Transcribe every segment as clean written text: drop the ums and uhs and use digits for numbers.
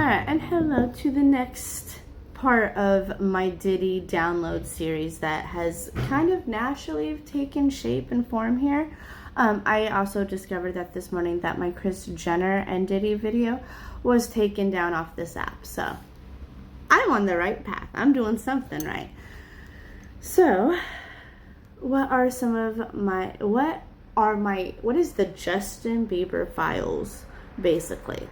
Alright, and hello to the next part of my Diddy download series that has kind of naturally taken shape and form here. I also discovered that this morning that my Kris Jenner and Diddy video was taken down off this app. So I'm on the right path. I'm doing something right. So what is the Justin Bieber files, basically?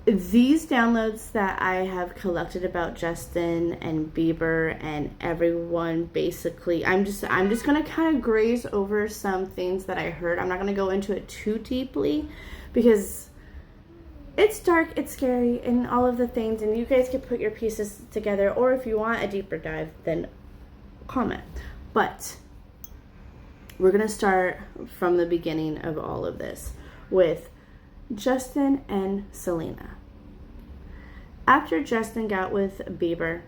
These downloads that I have collected about Justin and Bieber and everyone, basically, I'm just going to kind of graze over some things that I heard. I'm not going to go into it too deeply because it's dark, it's scary, and all of the things, and you guys can put your pieces together, or if you want a deeper dive, then comment. But we're going to start from the beginning of all of this with Justin and Selena. After Justin got with Diddy,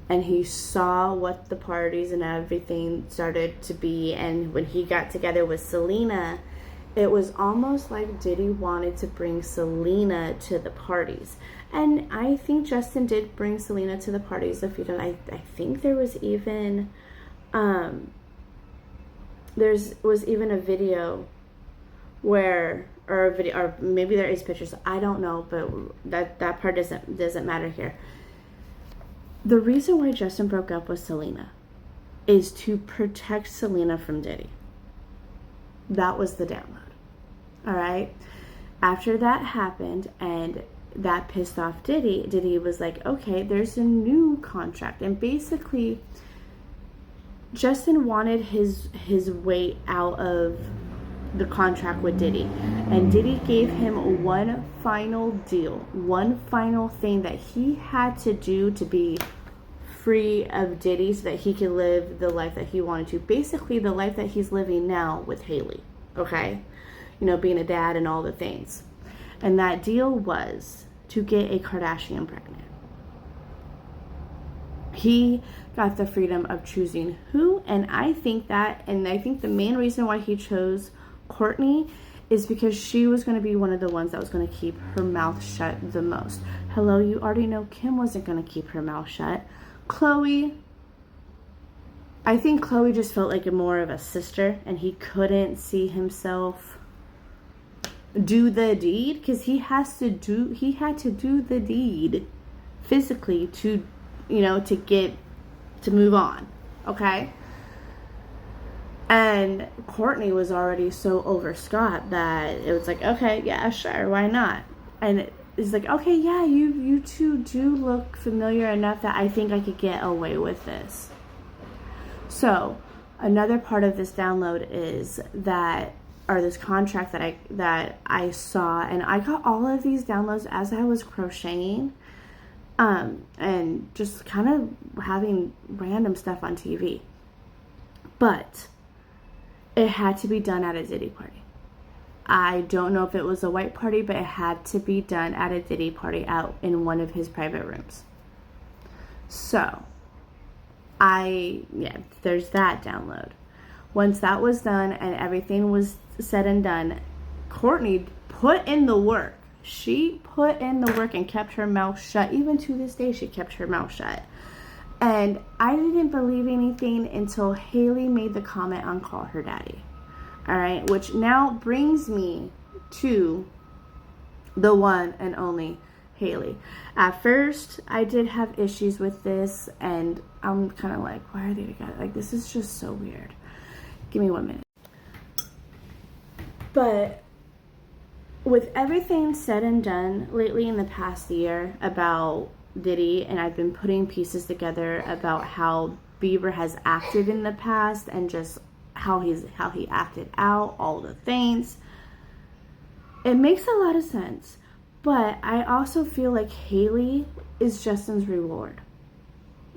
and he saw what the parties and everything started to be, and when he got together with Selena, it was almost like Diddy wanted to bring Selena to the parties. And I think Justin did bring Selena to the parties a few times. I think there was even was even a video where, or maybe there is pictures, I don't know, but that part doesn't matter here. The reason why Justin broke up with Selena is to protect Selena from Diddy. That was the download. All right. After that happened and that pissed off Diddy, Diddy was like, okay, there's a new contract. And basically, Justin wanted his way out of the contract with Diddy. And Diddy gave him one final deal, one final thing that he had to do to be free of Diddy so that he could live the life that he wanted to. Basically, the life that he's living now with Hailey. Okay? You know, being a dad and all the things. And that deal was to get a Kardashian pregnant. He got the freedom of choosing who, and I think the main reason why he chose Kourtney is because she was going to be one of the ones that was going to keep her mouth shut the most. Hello, you already know Kim wasn't going to keep her mouth shut. I think Khloe just felt like more of a sister, and he couldn't see himself do the deed because he had to do the deed physically to move on. Okay. And Kourtney was already so over Scott that it was like, okay, yeah, sure, why not? And it's like, okay, yeah, you two do look familiar enough that I think I could get away with this. So another part of this download is that, or this contract that I saw, and I got all of these downloads as I was crocheting, and just kind of having random stuff on TV. But it had to be done at a Diddy party. I don't know if it was a white party, but it had to be done at a Diddy party out in one of his private rooms. So, there's that download. Once that was done and everything was said and done, Kourtney put in the work. She put in the work and kept her mouth shut. Even to this day, she kept her mouth shut. And I didn't believe anything until Hailey made the comment on Call Her Daddy. All right, which now brings me to the one and only Hailey. At first, I did have issues with this, and I'm kind of like, why are they together? Like, this is just so weird. Give me 1 minute. But with everything said and done lately in the past year about Diddy, and I've been putting pieces together about how Bieber has acted in the past and just how he acted out, all the things. It makes a lot of sense. But I also feel like Hailey is Justin's reward.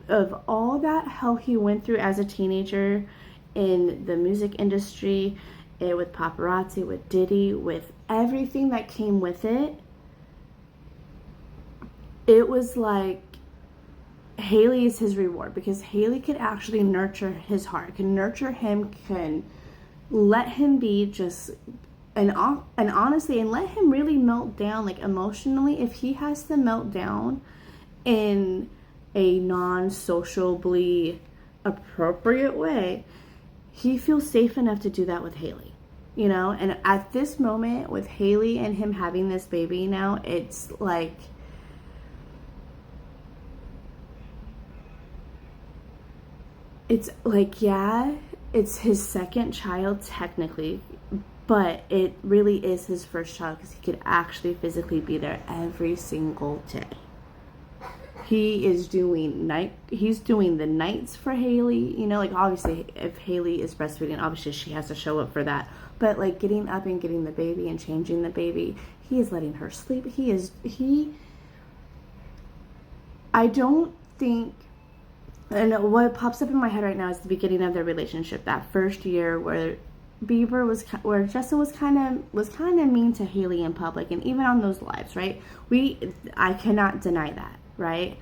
Of all that hell he went through as a teenager in the music industry, with paparazzi, with Diddy, with everything that came with it, it was like Haley is his reward, because Haley could actually nurture his heart, can nurture him, can let him be just, and honestly, and let him really melt down, like emotionally. If he has to melt down in a non-sociably appropriate way, he feels safe enough to do that with Haley, you know? And at this moment, with Haley and him having this baby now, it's like, yeah, it's his second child technically, but it really is his first child, because he could actually physically be there every single day. He's doing the nights for Haley, you know, like obviously if Haley is breastfeeding, obviously she has to show up for that. But like getting up and getting the baby and changing the baby, he is letting her sleep. I don't think, and what pops up in my head right now is the beginning of their relationship, that first year where Justin was kind of mean to Haley in public, and even on those lives, right? I cannot deny that, right?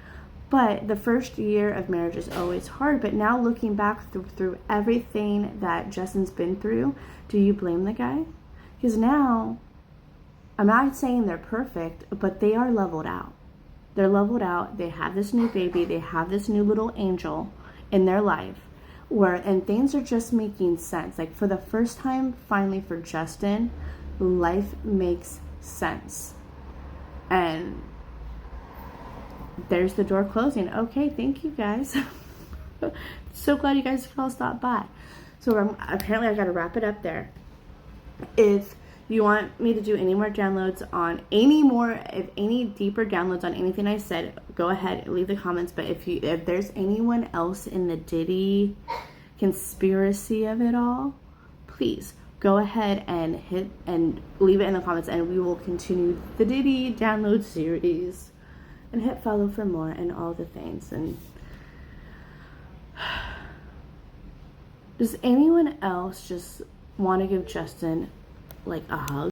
But the first year of marriage is always hard. But now looking back through everything that Justin's been through, do you blame the guy? Because now, I'm not saying they're perfect, but they are leveled out. They're leveled out. They have this new baby. They have this new little angel in their life, and things are just making sense. Like for the first time, finally for Justin, life makes sense. And there's the door closing. Okay, thank you guys. So glad you guys could all stop by. So apparently I got to wrap it up there. If you want me to do any more downloads on any deeper downloads on anything I said, go ahead, leave the comments. But if there's anyone else in the Diddy conspiracy of it all, please go ahead and leave it in the comments, and we will continue the Diddy download series. And hit follow for more and all the things. And does anyone else just want to give Justin like a hug?